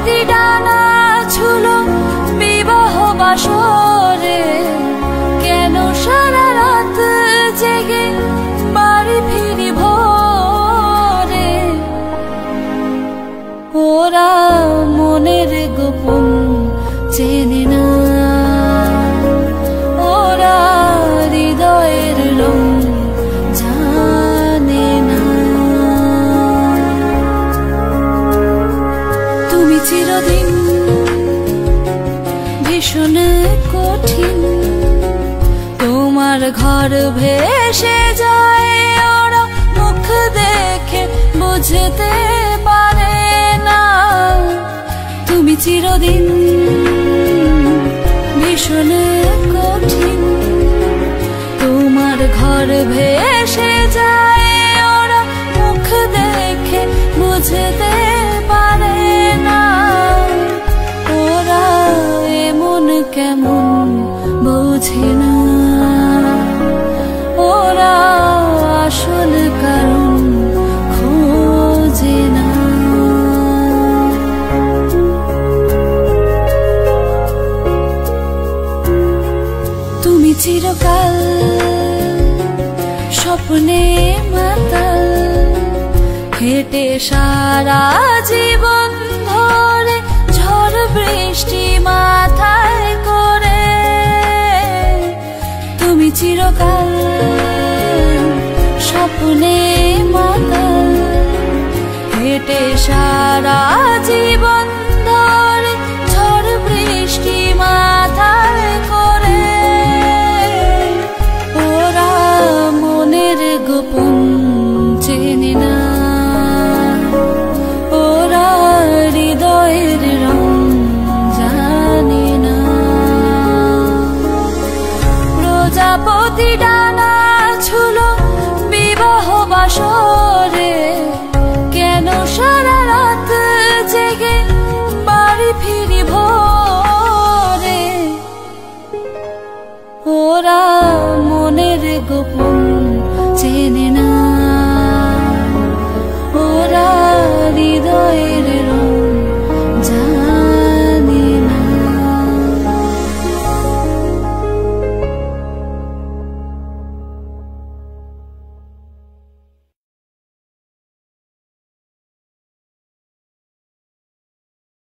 স্মৃতি ডানা ছুলো বিবাহ বাসরে, কেন সারা রাত জেগে বাড়ি ফিরি ভোরে। ওরা মনের গোপন চেনে না, ওরা হৃদয়ের রং জানে না। তুমি চিরদিন ভীষণ কঠিন, তোমার ঘর ভেসে যায়, ওরা মুখ দেখে বুঝতে পারে না। তুমি চিরদিন ভীষণ কঠিন, তোমার ঘর ভেসে যায়, ওরা মুখ দেখে বুঝতে পারে না। ওরা এমন কেমন বোঝে না, ওরা আসল কারণ খোঁজে না। তুমি চিরকাল স্বপ্নে মাতাল, হেঁটে সারা জীবন ধরে ঝড় বৃষ্টি মাথায় করে। তুমি চিরকাল স্বপ্নে মাতাল, হেঁটে সারা